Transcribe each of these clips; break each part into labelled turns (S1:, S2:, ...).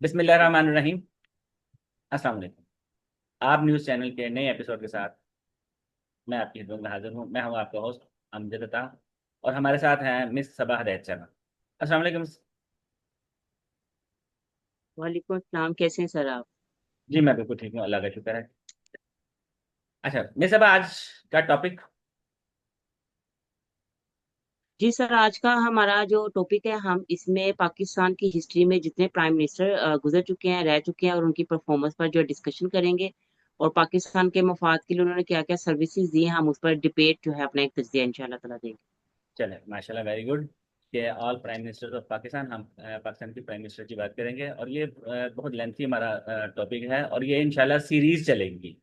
S1: बिस्मिल्लाहिर्रहमानिर्रहीम। अस्सलाम वालेकुम। आप न्यूज़ चैनल के नए एपिसोड के साथ मैं आपकी खिदमत में हाजिर हूँ। मैं हूँ आपका होस्ट अमजद अता और हमारे साथ हैं मिस सबा हदैत शर्मा। अस्सलाम वालेकुम।
S2: वालेकुम अस्सलाम। कैसे हैं सर आप?
S1: जी मैं बिल्कुल ठीक हूँ, अल्लाह का शुक्र है। अच्छा मिस सबा, आज का टॉपिक।
S2: जी सर, आज का हमारा जो टॉपिक है, हम इसमें पाकिस्तान की हिस्ट्री में जितने प्राइम मिनिस्टर गुजर चुके हैं, रह चुके हैं, और उनकी परफॉर्मेंस पर जो डिस्कशन करेंगे, और पाकिस्तान के मफाद के लिए उन्होंने क्या क्या सर्विसेज दी हैं, हम उस पर डिबेट जो है अपना एक तजिया इंशाल्लाह ताला देंगे।
S1: चले माशाल्लाह, वेरी गुड। कि all prime ministers of Pakistan, हम पाकिस्तान की प्राइम मिनिस्टर की बात करेंगे और ये बहुत लेंथी हमारा टॉपिक है और ये इंशाल्लाह सीरीज चलेगी।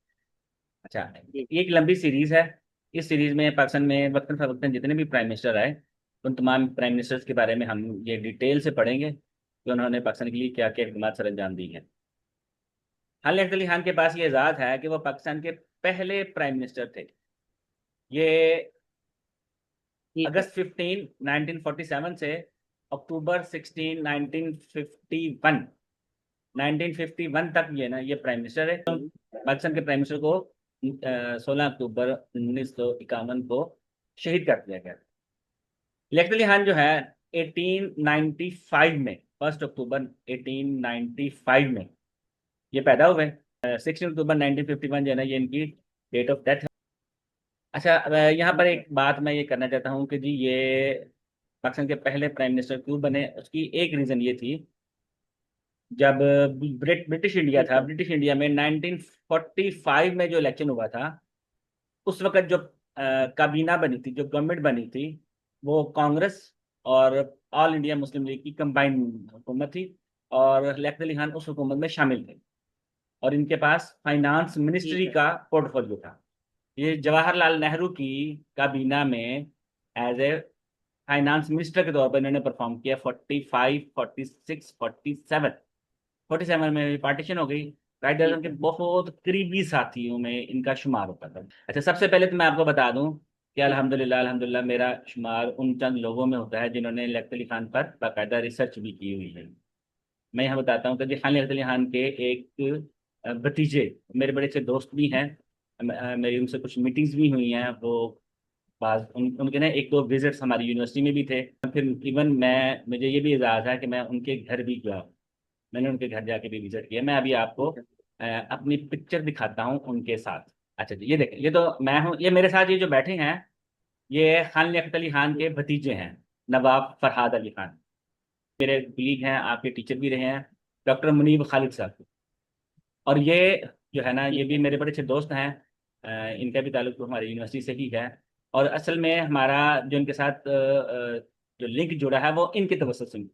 S1: अच्छा,
S2: जी
S1: ये एक लंबी सीरीज है। इस सीरीज में पाकिस्तान में वक्तन फवक्तन जितने भी प्राइम मिनिस्टर आए, उन तमाम प्राइम मिनिस्टर्स के बारे में हम ये डिटेल से पढ़ेंगे कि उन्होंने पाकिस्तान के लिए क्या क्या खिदमत सर अंजाम दी है। हाल अख्तर अली खान के पास ये एजाज़ है कि वो पाकिस्तान के पहले प्राइम मिनिस्टर थे। ये
S2: जी सर।
S1: अगस्त 15 1947 से अक्टूबर 16 1951, 1951 तक ये ना ये प्राइम मिनिस्टर है।
S2: जी
S1: पाकिस्तान के प्राइम मिनिस्टर को 16 अक्टूबर 1951 को शहीद कर दिया गया। लियाकत अली खान जो है 1895 में, 1 अक्टूबर 1895 में ये पैदा हुए। 16 अक्टूबर 1951 जो है ना, ये इनकी डेट ऑफ डेथ है। अच्छा, यहाँ पर एक बात मैं ये करना चाहता हूँ कि जी ये पाकिस्तान के पहले प्राइम मिनिस्टर क्यों बने, उसकी एक रीज़न ये थी। जब ब्रिटिश इंडिया
S2: जी
S1: था,
S2: सर।
S1: ब्रिटिश इंडिया में 1945 में जो इलेक्शन हुआ था, उस वक्त जो काबीना बनी थी, जो गवर्नमेंट बनी थी, वो कांग्रेस और ऑल इंडिया मुस्लिम लीग की कंबाइंड हुकूमत थी। और लियाकत अली खान उस हुकूमत में शामिल थे और इनके पास फाइनेंस
S2: जी
S1: मिनिस्ट्री
S2: सर।
S1: का पोर्टफोलियो था। ये जवाहरलाल नेहरू की काबीना में एज ए फाइनेंस मिनिस्टर के तौर पर इन्होंने परफॉर्म किया। 45, 46, 47 में पार्टीशन हो गई। कायदे
S2: जी
S1: आज़म के
S2: सर।
S1: बहुत करीबी साथियों में इनका शुमार होता था। अच्छा, सबसे पहले तो मैं आपको बता दूं कि
S2: जी
S1: अल्हम्दुलिल्लाह अल्हम्दुलिल्लाह मेरा शुमार उन चंद लोगों में होता है जिन्होंने लियाकत अली खान पर बाकायदा रिसर्च भी की हुई है। मैं यहाँ बताता हूँ कि जी खान लियाकत अली खान के एक भतीजे मेरे बड़े अच्छे दोस्त भी हैं। मेरी उनसे कुछ मीटिंग्स भी हुई हैं। वो उनके ना एक दो विजिट्स हमारी यूनिवर्सिटी में भी थे। फिर इवन मुझे ये भी एजाज़ है कि मैं उनके घर भी गया। मैंने उनके घर जाके भी विजिट किया। मैं अभी आपको
S2: सर।
S1: अपनी पिक्चर दिखाता हूँ उनके साथ। अच्छा जी, ये देखें, ये तो मैं हूँ। ये मेरे साथ ये जो बैठे हैं, ये खान लियाकत अली खान
S2: जी
S1: के भतीजे हैं, नवाब फरहाद अली खान। मेरे कुलीग हैं, आपके टीचर भी रहे हैं, डॉक्टर मुनीब खालिद साहब। और ये जो है ना,
S2: जी
S1: ये भी
S2: सर।
S1: मेरे बड़े अच्छे दोस्त हैं। इनका भी ताल्लुक तो हमारी यूनिवर्सिटी से ही है। और असल में हमारा जो इनके साथ जो लिंक जुड़ा है वो इनके तवज्जुह से।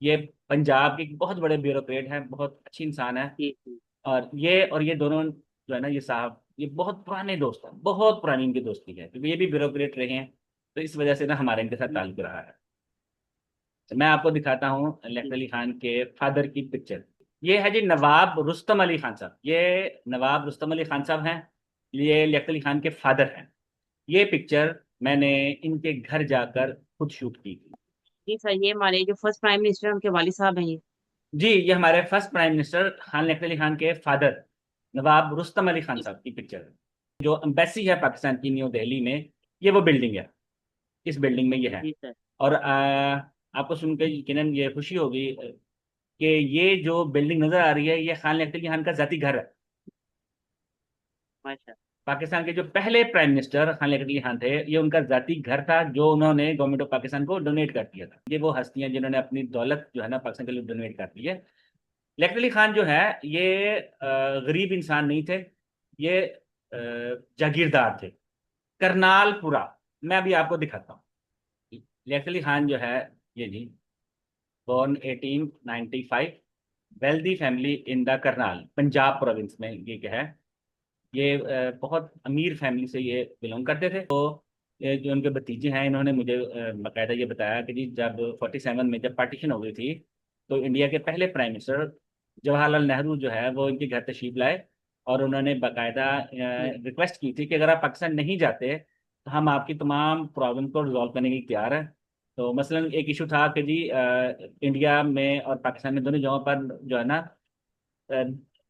S1: ये पंजाब के एक बहुत बड़े ब्यूरोक्रेट हैं, बहुत अच्छी इंसान है।
S2: जी जी
S1: और ये दोनों जो है ना, ये साहब, ये बहुत पुराने दोस्त हैं, बहुत पुरानी इनकी दोस्ती है क्योंकि ये भी ब्यूरोक्रेट रहे हैं। तो इस वजह से ना हमारा इनके साथ
S2: जी
S1: ताल्लुक रहा है। तो मैं आपको दिखाता हूँ लियाकत
S2: जी
S1: अली खान के फादर की पिक्चर। ये है जी नवाब रुस्तम अली खान साहब। ये नवाब रुस्तम अली खान साहब हैं। ये लियाकत अली खान के फादर हैं। ये पिक्चर मैंने इनके घर जाकर खुद शूट की थी।
S2: जी सर, ये हमारे जो फर्स्ट प्राइम मिनिस्टर उनके वालिद साहब हैं ये।
S1: जी, ये हमारे first prime minister Khan Liaquat Ali Khan के फादर नवाब रुस्तम अली खान
S2: जी
S1: साहब की पिक्चर है। जो एम्बेसी है पाकिस्तान की न्यू दिल्ली में, ये वो बिल्डिंग है। इस बिल्डिंग में ये है।
S2: जी सर।
S1: और आपको सुनकर यकीनन ये खुशी होगी कि ये जो बिल्डिंग नजर आ रही है, ये खान लियाकत अली खान का जाती घर है।
S2: माशा।
S1: पाकिस्तान के जो पहले प्राइम मिनिस्टर खान लियाकत अली खान थे, ये उनका जाती घर था जो उन्होंने गवर्नमेंट ऑफ पाकिस्तान को डोनेट कर दिया था। ये वो हस्तियां जिन्होंने अपनी दौलत जो है ना पाकिस्तान के लिए डोनेट कर दी है। लियाकत अली खान जो है, ये गरीब इंसान नहीं थे। ये जागीरदार थे। करनालपुरा, मैं अभी आपको दिखाता हूँ। लियाकत अली खान जो है, ये जी, born 1895, wealthy family in the Karnal, Punjab province में ये क्या है। ये बहुत अमीर फैमिली से ये बिलोंग करते थे। तो ये जो उनके भतीजे हैं, इन्होंने मुझे बाकायदा ये बताया कि जी जब 47 में जब पार्टीशन हो गई थी, तो इंडिया के पहले प्राइम मिनिस्टर जवाहरलाल नेहरू जो है वो इनके घर तशरीफ लाए। और उन्होंने बाकायदा
S2: जी
S1: रिक्वेस्ट की थी कि अगर आप पाकिस्तान नहीं जाते तो हम आपकी तमाम प्रॉब्लम को रिजॉल्व करने के लिए तैयार हैं। तो मसलन एक इशू था कि जी इंडिया में और पाकिस्तान में दोनों जगहों पर जो है ना अ,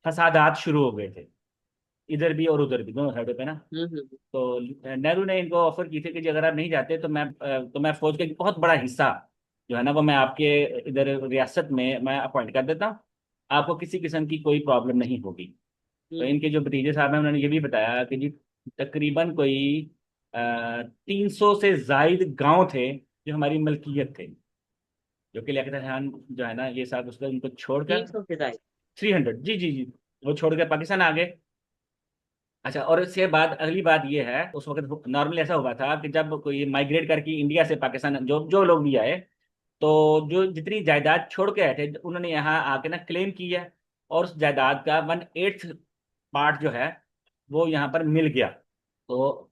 S1: फसादात शुरू हो गए थे, इधर भी और उधर भी, दोनों साइडों पे ना।
S2: हम्म।
S1: तो नेहरू ने इनको ऑफर की थी कि जी अगर आप नहीं जाते तो मैं फौज का एक बहुत बड़ा हिस्सा जो है ना वो मैं आपके इधर रियासत में मैं अपॉइंट कर देता हूँ, आपको किसी किस्म की कोई प्रॉब्लम नहीं होगी। तो
S2: हम्म।
S1: इनके जो भतीजे साहब हैं उन्होंने ये भी बताया कि जी तकरीबन कोई 300 से जायद गांव थे जो हमारी मलकियत थे, जो कि लियाकत अली खान जो है ना ये साहब उसको उनको छोड़कर
S2: 300 से ज्यादा।
S1: 300, जी जी जी, वो छोड़कर पाकिस्तान आ गए। अच्छा, और इसके बाद अगली बात ये है, उस वक्त नॉर्मली ऐसा हुआ था कि जब कोई माइग्रेट करके इंडिया से पाकिस्तान जो जो लोग भी आए, तो जो जितनी जायदाद छोड़ के आए थे उन्होंने यहाँ आके ना क्लेम की है, और उस जायदाद का 1/8 पार्ट जो है वो यहाँ पर मिल गया। तो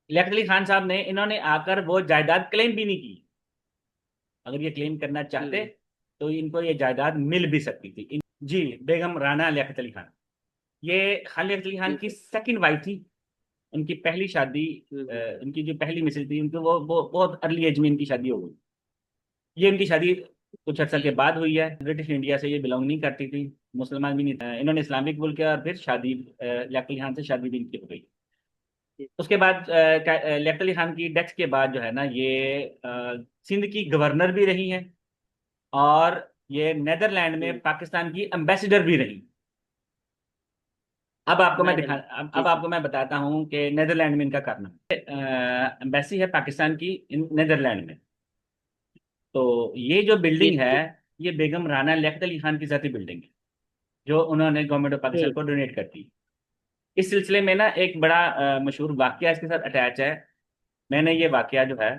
S1: लियाकत अली खान साहब ने इन्होंने आकर वो जायदाद क्लेम भी नहीं की। अगर ये क्लेम करना चाहते
S2: हम्म।
S1: तो इनको ये जायदाद मिल भी सकती थी। जी, बेगम राना लियाकत अली खान, ये खान लियाकत अली खान की
S2: ठीक है।
S1: सेकंड वाइफ थी। उनकी पहली शादी
S2: हम्म।
S1: उनकी जो पहली मिसेज थी उनकी वो बहुत अर्ली एज में इनकी शादी हो गई। ये इनकी शादी कुछ अर्सा के बाद हुई है। ब्रिटिश इंडिया से ये बिलोंग नहीं करती थी, मुसलमान भी नहीं इन्होंने इस्लामिक बोल किया, और फिर शादी लियाकत अली खान से शादी भी इनकी हो गई।
S2: ठीक।
S1: उसके बाद लियाकत अली खान की डेथ के बाद जो है ना ये सिंध की गवर्नर भी रही हैं, और ये नेदरलैंड में
S2: हम्म।
S1: पाकिस्तान की एम्बेसडर भी रही।
S2: नेदरलैंड।
S1: अब
S2: जी सर।
S1: आपको मैं बताता हूँ कि नेदरलैंड में इनका करना एम्बेसी है पाकिस्तान की नेदरलैंड में। तो ये जो बिल्डिंग है
S2: ठीक।
S1: ये बेगम राना लियाकत अली खान की जाती बिल्डिंग है, जो उन्होंने गवर्नमेंट ऑफ पाकिस्तान
S2: ठीक।
S1: को डोनेट कर दी। इस सिलसिले में ना एक बड़ा मशहूर वाकया इसके साथ अटैच है। मैंने ये वाकया जो है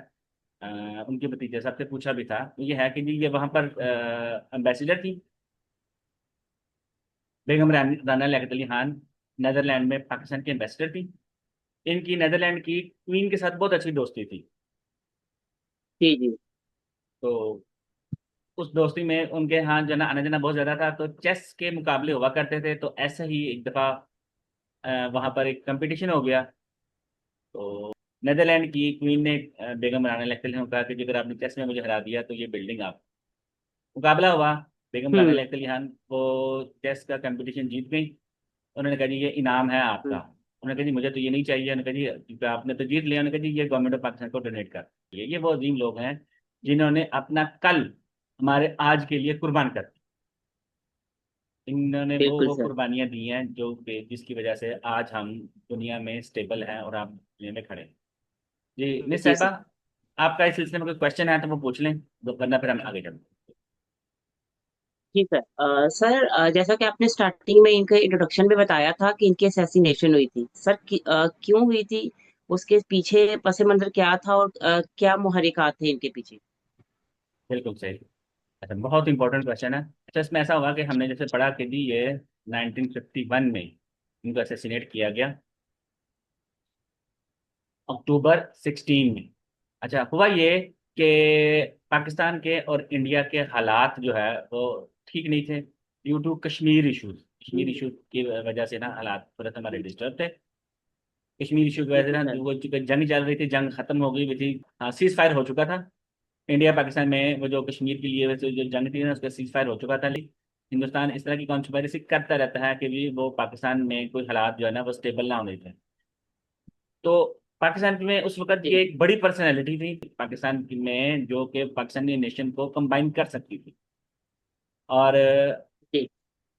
S1: उनके भतीजे साहब से पूछा भी था। ये है कि जी ये वहाँ पर एम्बेसडर थी बेगम राना लियाकत अली खान, नेदरलैंड में पाकिस्तान की एम्बेसडर थी। इनकी नेदरलैंड की क्वीन के साथ बहुत अच्छी दोस्ती थी।
S2: जी जी।
S1: तो उस दोस्ती में उनके यहाँ जना आना जाना बहुत ज्यादा था, तो चेस के मुकाबले हुआ करते थे। तो ऐसे ही एक दफा वहां पर एक कंपटीशन हो गया। तो नेदरलैंड की क्वीन ने बेगम राना लियाकत अली खान को कहा कि जी अगर आपने चेस में मुझे हरा दिया तो ये बिल्डिंग आप। मुकाबला हुआ, बेगम राना
S2: हम्म।
S1: लियाकत अली खान वो चेस का कंपटीशन जीत गई। उन्होंने कहा जी ये इनाम है आपका।
S2: हम्म।
S1: उन्होंने कहा जी मुझे तो ये नहीं चाहिए। उन्होंने कहा जी क्योंकि आपने तो जीत लिया। उन्होंने कहा जी ये गवर्नमेंट ऑफ पाकिस्तान को डोनेट कर। ये वो अजीम लोग हैं जिन्होंने अपना कल हमारे आज के लिए कुर्बान कर दिया। इन्होंने
S2: बिल्कुल
S1: वो
S2: सर।
S1: कुर्बानियां दी हैं जो जिसकी वजह से आज हम दुनिया में स्टेबल हैं और आप दुनिया में खड़े हैं। जी मिस
S2: जी
S1: साहिबा,
S2: सर।
S1: आपका इस सिलसिले में कोई क्वेश्चन है तो वो पूछ लें, वरना फिर हम आगे चलते हैं।
S2: ठीक है। सर, जैसा कि आपने स्टार्टिंग में इनके इंट्रोडक्शन में बताया था कि इनकी असैसिनेशन हुई थी सर, क्यों हुई थी? उसके पीछे पस मंजर क्या था, और क्या मुहर्रिकात थे इनके पीछे?
S1: बिल्कुल सही। अच्छा, बहुत इंपॉर्टेंट क्वेश्चन है। अच्छा, इसमें ऐसा होगा कि हमने जैसे पढ़ा कि जी ये 1951 में इनको असैसिनेट किया गया, अक्टूबर 16 में। अच्छा, हुआ ये कि पाकिस्तान के और इंडिया के हालात जो है वो ठीक नहीं थे, due to Kashmir issues. Kashmir
S2: hmm.
S1: Issue की वजह से ना हालात थोड़ा सा हमारे डिस्टर्ब थे। कश्मीर इशू की वजह से
S2: बिल्कुल
S1: ना
S2: सर।
S1: वो चूंकि जंग चल रही थी, जंग खत्म हो गई हुई थी, हाँ सीज फायर हो चुका था। इंडिया पाकिस्तान में वो जो कश्मीर के लिए वैसे जो जंग थी ना उसका सीज फायर हो चुका था। लेकिन हिंदुस्तान इस तरह की कॉन्स्पिरेसी करता रहता है कि भी वो पाकिस्तान में कोई हालात जो है ना वो स्टेबल ना होने थे। तो पाकिस्तान में उस वक्त
S2: जी
S1: ये एक बड़ी पर्सनैलिटी थी पाकिस्तान में जो कि पाकिस्तानी नेशन को कंबाइन कर सकती थी। और
S2: जी।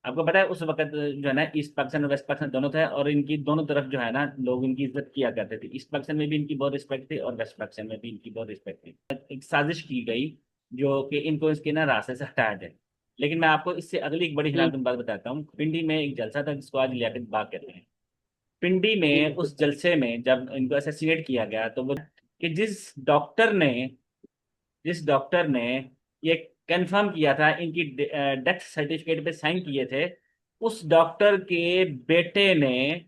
S1: आपको पता है उस वक्त जो है ना ईस्ट पाकिस्तान और वेस्ट पाकिस्तान दोनों थे, और इनकी दोनों तरफ जो है ना लोग इनकी इज्जत किया करते थे। ईस्ट पाकिस्तान में भी इनकी बहुत रिस्पेक्ट थी और वेस्ट पाकिस्तान में भी इनकी बहुत रिस्पेक्ट थी। एक साजिश की गई जो कि इनको इसके ना रास्ते से हटाया जाए। लेकिन मैं आपको इससे अगली एक बड़ी
S2: हम्म।
S1: हिलाकन बात बताता हूँ। पिंडी में एक जलसा था जिसको आज लियाकत बाग कहते हैं। पिंडी
S2: जी
S1: में
S2: बिल्कुल
S1: उस
S2: सर।
S1: जलसे में जब इनको असैसिनेट किया गया तो वो कि जिस डॉक्टर ने ये कंफर्म किया था, इनकी डेथ सर्टिफिकेट पे साइन किए थे, उस डॉक्टर के बेटे ने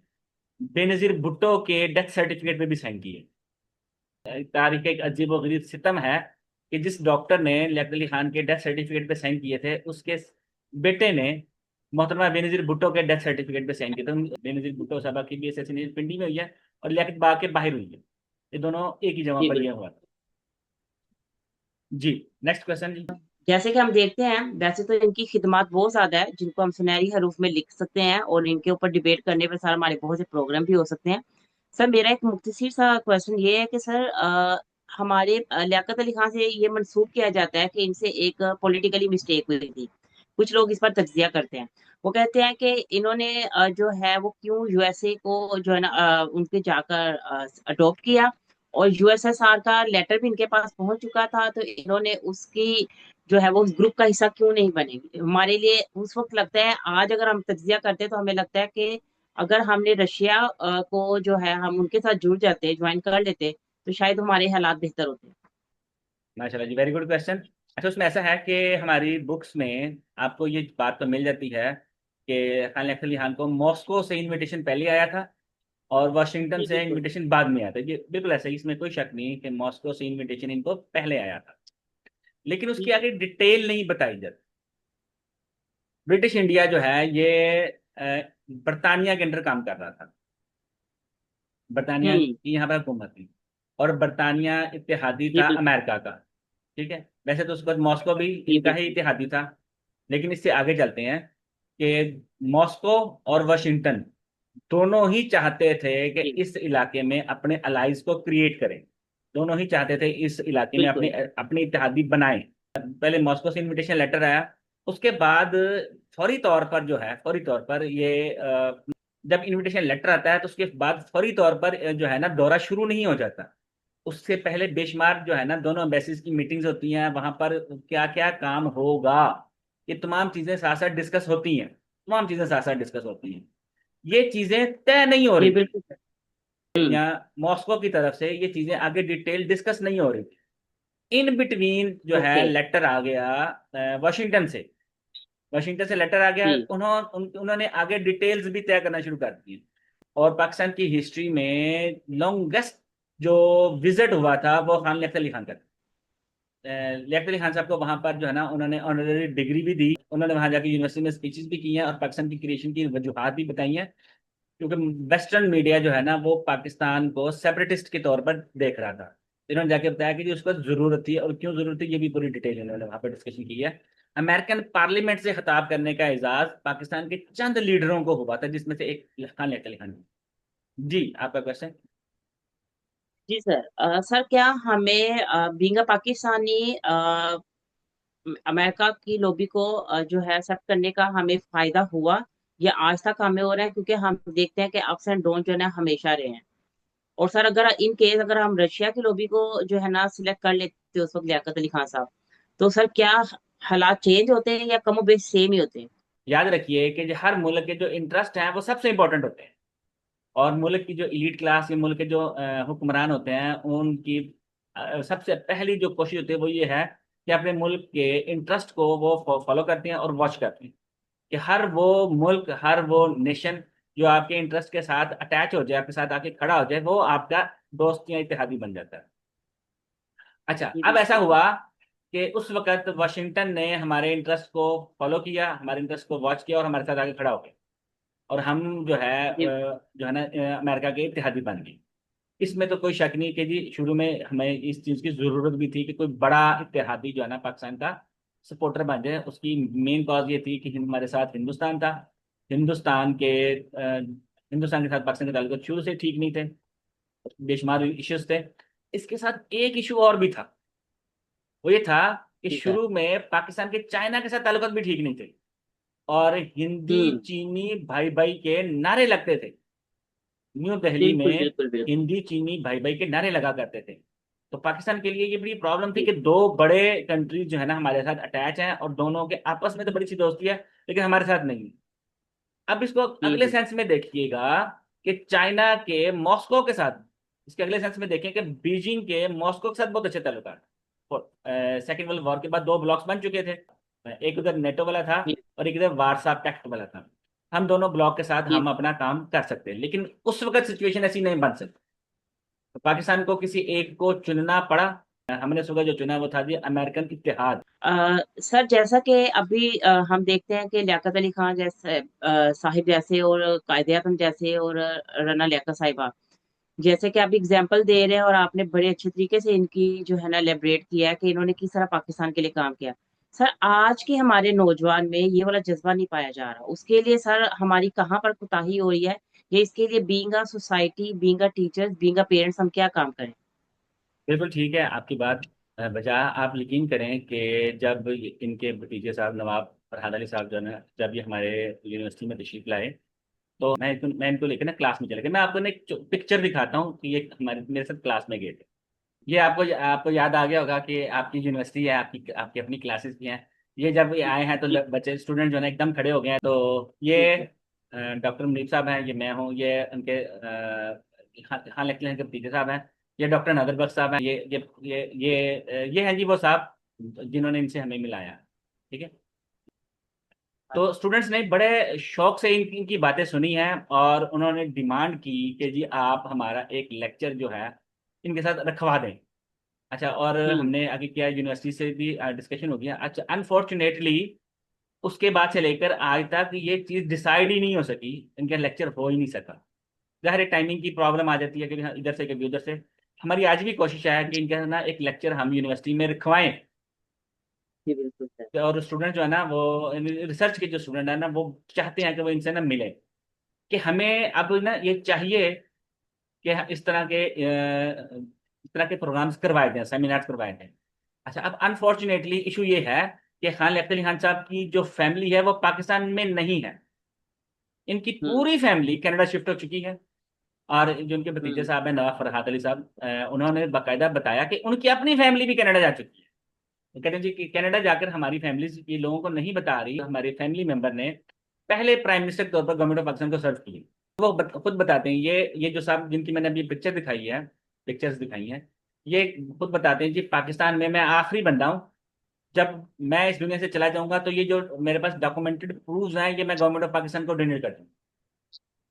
S1: बेनजीर भुट्टो के डेथ सर्टिफिकेट पे भी साइन किए। तारीख एक अजीब व गरीब सितम है कि जिस डॉक्टर ने लियाकत अली खान के डेथ सर्टिफिकेट पे साइन किए थे उसके बेटे ने मोहतरमा बेनजीर भुट्टो के डेथ सर्टिफिकेट पे साइन किए थे। बेनजीर भुट्टो साहबा की भी असैसिनेशन पिंडी में हुई है और लियाकत बाग के बाहर हुई है। ये दोनों एक ही जगह
S2: जी
S1: पर यह
S2: बिल्कुल।
S1: हुआ था। जी, नेक्स्ट क्वेश्चन जी।
S2: जैसे कि हम देखते हैं, वैसे तो इनकी खिदमत बहुत ज्यादा है जिनको हम सुनहरी हरूफ में लिख सकते हैं, और इनके ऊपर डिबेट करने पर सर हमारे बहुत से प्रोग्राम भी हो सकते हैं। सर मेरा एक मुख्तसर सा क्वेश्चन ये है कि सर हमारे लियाकत अली खान से ये मंसूब किया जाता है कि इनसे एक पॉलिटिकली मिस्टेक हुई थी। कुछ लोग इस पर तज्जिया करते हैं। वो कहते हैं कि इन्होंने जो है वो क्यों यूएसए को जो है ना उनके जाकर अडॉप्ट किया, और यूएसएसआर का लेटर भी इनके पास पहुंच चुका था, तो इन्होंने उसकी जो है वो उस ग्रुप का हिस्सा क्यों नहीं बने। हमारे लिए उस वक्त लगता है, आज अगर हम तज्जिया करते हैं तो हमें लगता है कि अगर हमने रशिया को जो है हम उनके साथ जुड़ जाते, ज्वाइन कर लेते, तो शायद हमारे हालात बेहतर होते।
S1: माशाल्लाह जी, वेरी गुड क्वेश्चन। अच्छा, उसमें ऐसा है कि हमारी बुक्स में आपको ये बात तो मिल जाती है कि खान अख्तर अली खान को मॉस्को से इनविटेशन पहले आया था और वाशिंगटन
S2: जी
S1: से
S2: बिल्कुल।
S1: इनविटेशन बाद में आया था। ये बिल्कुल ऐसा ही, इसमें कोई शक नहीं कि मॉस्को से इनविटेशन इनको पहले आया था, लेकिन उसकी
S2: जी
S1: आगे डिटेल नहीं बताई जाती। ब्रिटिश इंडिया जो है ये बरतानिया के अंडर काम कर रहा था। बरतानिया
S2: हम्म।
S1: की यहाँ पर हुकूमत थी, और बरतानिया इत्तेहादी
S2: जी
S1: था
S2: बिल्कुल।
S1: अमेरिका का। ठीक है, वैसे तो उसके बाद मॉस्को भी
S2: जी
S1: इनका ही
S2: बिल्कुल।
S1: इत्तेहादी था, लेकिन इससे आगे चलते हैं कि मॉस्को और वाशिंगटन दोनों ही चाहते थे कि
S2: जी
S1: इस इलाके में अपने अलाइज को क्रिएट करें। दोनों ही चाहते थे इस इलाके में अपने
S2: बिल्कुल।
S1: अपनी इत्तेहादी बनाएं। पहले मॉस्को से इनविटेशन लेटर आया, उसके बाद फौरी तौर पर जो है, फौरी तौर पर ये जब इनविटेशन लेटर आता है तो उसके बाद फौरी तौर पर जो है ना दौरा शुरू नहीं हो जाता। उससे पहले बेशुमार जो है ना दोनों एम्बेसीज की मीटिंग्स होती हैं, वहां पर क्या क्या काम होगा ये तमाम चीजें साथ साथ डिस्कस होती हैं। तमाम चीजें साथ साथ डिस्कस होती हैं। ये चीजें तय नहीं हो
S2: जी
S1: रही थी,
S2: बिल्कुल। हम्म।
S1: या मॉस्को की तरफ से ये चीजें आगे डिटेल डिस्कस नहीं हो रही थी। इन बिटवीन जो है
S2: ओके।
S1: लेटर आ गया वाशिंगटन से। वाशिंगटन से लेटर आ गया,
S2: जी
S1: उन्होंने आगे डिटेल्स भी तय करना शुरू कर दी। और पाकिस्तान की हिस्ट्री में लॉन्गेस्ट जो विजिट हुआ था वो खान लियाकत अली खान का। लियाकत अली खान साहब को वहां पर जो है ना उन्होंने ऑनररी डिग्री भी दी। उन्होंने वहां जाके यूनिवर्सिटी में स्पीचेस भी की हैं और पाकिस्तान की क्रिएशन की वजूहत भी बताई हैं। क्योंकि वेस्टर्न मीडिया जो है ना वो पाकिस्तान को सेपरेटिस्ट के तौर पर देख रहा था। इन्होंने जाके बताया कि जी उसको जरूरत थी और क्यों जरूरत थी, ये भी पूरी डिटेल इन्होंने वहां पर डिस्कशन की है। अमेरिकन पार्लियामेंट से खिताब करने का एजाज पाकिस्तान के चंद लीडरों को हुआ था, जिसमें से एक खान लियाकत अली खान। जी, आपका क्वेश्चन।
S2: जी सर। सर क्या हमें बीइंग अ पाकिस्तानी अमेरिका की लॉबी को जो है एक्सेप्ट करने का हमें फायदा हुआ, या आज तक हमें हो रहा है, क्योंकि हम देखते हैं कि अप्स एंड डाउन जो है ना हमेशा रहे हैं। और सर अगर इन केस अगर हम रशिया की लॉबी को जो है ना सिलेक्ट कर लेते उस वक्त लियाकत अली खान साहब, तो सर क्या हालात चेंज होते हैं या कमो बेश सेम ही होते हैं।
S1: याद रखिए कि जो हर मुल्क के जो इंटरेस्ट हैं वो सबसे इंपॉर्टेंट होते हैं। और मुल्क की जो इलीट क्लास या मुल्क के जो हुक्मरान होते हैं उनकी सबसे पहली जो कोशिश होती है वो ये है कि अपने मुल्क के इंटरेस्ट को वो फॉलो करते हैं और वॉच करते हैं कि हर वो मुल्क, हर वो नेशन जो आपके इंटरेस्ट के साथ अटैच हो जाए, आपके साथ आके खड़ा हो जाए, वो आपका दोस्त या इत्तेहादी बन जाता है। अच्छा,
S2: जी
S1: अब ऐसा
S2: बिल्कुल।
S1: हुआ कि उस वक्त वाशिंगटन ने हमारे इंटरेस्ट को फॉलो किया, हमारे इंटरेस्ट को वॉच किया और हमारे साथ आगे खड़ा हो गया, और हम
S2: जी
S1: जो है ना अमेरिका के इत्तेहादी बन गए। इसमें तो कोई शक नहीं कि जी शुरू में हमें इस चीज़ की ज़रूरत भी थी कि कोई बड़ा इत्तेहादी जो है ना पाकिस्तान का सपोर्टर बन जाए। उसकी मेन कॉज ये थी कि हमारे साथ हिंदुस्तान था। हिंदुस्तान के हिंदुस्तान के साथ पाकिस्तान के ताल्लुक शुरू से ठीक नहीं थे, बेशुमार इश्यूज थे। इसके साथ एक इशू और भी था, वो ये था कि
S2: जी सर।
S1: शुरू में पाकिस्तान के चाइना के साथ ताल्लुक भी ठीक नहीं थे, और हिंदी
S2: हम्म।
S1: चीनी भाई भाई के नारे लगते थे। न्यू दिल्ली
S2: बिल्कुल
S1: में
S2: बिल्कुल बिल्कुल।
S1: हिंदी चीनी भाई भाई के नारे लगा करते थे। तो पाकिस्तान के लिए ये बड़ी प्रॉब्लम थी
S2: जी
S1: कि दो बड़े कंट्रीज जो है ना हमारे साथ अटैच हैं और दोनों के आपस में तो बड़ी सी दोस्ती है, लेकिन हमारे साथ नहीं है। अब इसको अगले
S2: जी
S1: सेंस में देखिएगा कि चाइना के मॉस्को के साथ, इसके अगले सेंस में देखें कि बीजिंग के मॉस्को के साथ बहुत अच्छे ताल्लुक हैं। सेकेंड वर्ल्ड वॉर के बाद दो ब्लॉक्स बन चुके थे, एक उधर नेटो वाला था
S2: जी
S1: और एक इधर वारसा पैक्ट वाला था। हम दोनों ब्लॉक के साथ
S2: जी
S1: हम अपना काम कर सकते हैं, लेकिन उस वक्त सिचुएशन ऐसी नहीं बन सकती। तो पाकिस्तान को किसी एक को चुनना पड़ा। हमने सुबह जो चुना वो था जी अमेरिकन इत्तेहाद।
S2: सर जैसा कि अभी हम देखते हैं कि लियाकत अली खान जैसे साहिब जैसे और कायदे आजम जैसे और रना लियाकत साहिबा, जैसे कि आप एग्जाम्पल दे रहे हैं और आपने बड़े अच्छे तरीके से इनकी जो है ना एलेबरेट किया है कि इन्होंने किस तरह पाकिस्तान के लिए काम किया। सर आज के हमारे नौजवान में ये वाला जज्बा नहीं पाया जा रहा, उसके लिए सर हमारी कहाँ पर कोताही हो रही है, या इसके लिए being a society, being a teachers, being a parents हम क्या काम करें?
S1: बिल्कुल ठीक है आपकी बात। बजाय आप यकीन करें कि जब इनके भतीजे साहब नवाब फरहाद अली साहब जो है ना, जब ये हमारे यूनिवर्सिटी में तशरीफ लाए, तो मैं इनको लेकर ना क्लास में चले गया। मैं आपको ना एक पिक्चर दिखाता हूँ कि ये हमारे मेरे साथ क्लास में गए थे। ये आपको आपको याद आ गया होगा कि आपकी यूनिवर्सिटी है, आपकी आपकी अपनी क्लासेस भी हैं। ये जब ये आए हैं तो
S2: जी
S1: बच्चे स्टूडेंट जो है ना एकदम खड़े हो गए हैं। तो ये
S2: जी जी।
S1: डॉक्टर मुनीब साहब हैं, ये मैं हूँ, ये उनके खान लेक्चर के भतीजे साहब हैं। ये डॉक्टर नादिर बख्श साहब हैं, ये हैं जी वो साहब जिन्होंने इनसे हमें मिलाया। ठीक है। तो स्टूडेंट्स ने बड़े शौक से इनकी बातें सुनी हैं और उन्होंने डिमांड की कि जी आप हमारा एक लेक्चर जो है इनके साथ रखवा दें। अच्छा, और
S2: हम्म
S1: हमने आगे किया, यूनिवर्सिटी से भी डिस्कशन हो गया। अच्छा, अनफॉर्चुनेटली उसके बाद से लेकर आज तक ये चीज़ डिसाइड ही नहीं हो सकी, इनका लेक्चर हो ही नहीं सका। ज़ाहिर है टाइमिंग की प्रॉब्लम आ जाती है, कभी इधर से कभी उधर से। हमारी आज भी कोशिश है कि इनका ना एक लेक्चर हम यूनिवर्सिटी में रखवाएं।
S2: जी बिल्कुल सर।
S1: और स्टूडेंट जो है ना, वो रिसर्च के जो स्टूडेंट है ना, वो चाहते हैं कि वो इनसे ना मिले, कि हमें अब ना ये चाहिए कि इस तरह के प्रोग्राम्स करवाए जाएं, सेमिनार्स करवाए जाएं। अच्छा, अब अनफॉर्चुनेटली इशू ये है कि खान लियाकत अली खान साहब की जो फैमिली है वो पाकिस्तान में नहीं है। इनकी
S2: हम्म
S1: पूरी फैमिली कनाडा शिफ्ट हो चुकी है। और जो उनके भतीजे
S2: हम्म
S1: साहब हैं नवाब फरहाद अली साहब, उन्होंने बाकायदा बताया कि उनकी अपनी फैमिली भी कनाडा जा चुकी है। वो कहते हैं जी कि कनाडा जाकर हमारी फैमिली ये लोगों को नहीं बता रही, हमारे फैमिली मेंबर ने पहले प्राइम मिनिस्टर के तौर पर गवर्नमेंट ऑफ पाकिस्तान को सर्व किए। वो खुद बताते हैं, ये जो साहब जिनकी मैंने अभी पिक्चर्स दिखाई हैं, ये खुद बताते हैं जी पाकिस्तान में मैं आखिरी बंदा हूँ। जब मैं इस दुनिया से चला जाऊंगा तो ये जो मेरे पास डॉक्यूमेंटेड प्रूफ हैं ये मैं गवर्नमेंट ऑफ पाकिस्तान को डोनेट कर दूँ।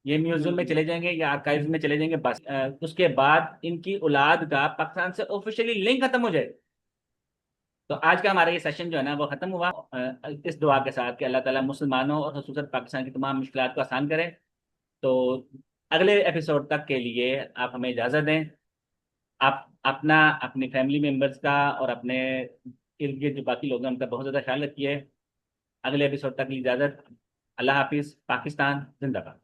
S1: ये म्यूजियम में
S2: हम्म।
S1: चले जाएंगे या आर्काइव में चले जाएंगे, बस उसके बाद इनकी औलाद का पाकिस्तान से ऑफिशियली लिंक खत्म हो जाए। तो आज का हमारा ये सेशन जो है ना वो खत्म हुआ, इस दुआ के साथ कि अल्लाह ताला मुसलमानों और खुसूसन पाकिस्तान की तमाम मुश्किलात को आसान करे। तो अगले एपिसोड तक के लिए आप हमें इजाज़त दें। आप अपना, अपनी फैमिली मेम्बर्स का और अपने इर्द गिर्द जो बाकी लोग हैं उनका बहुत ज़्यादा ख्याल रखिए। अगले एपिसोड तक की इजाज़त। अल्लाह हाफिज़। पाकिस्तान जिंदाबाद।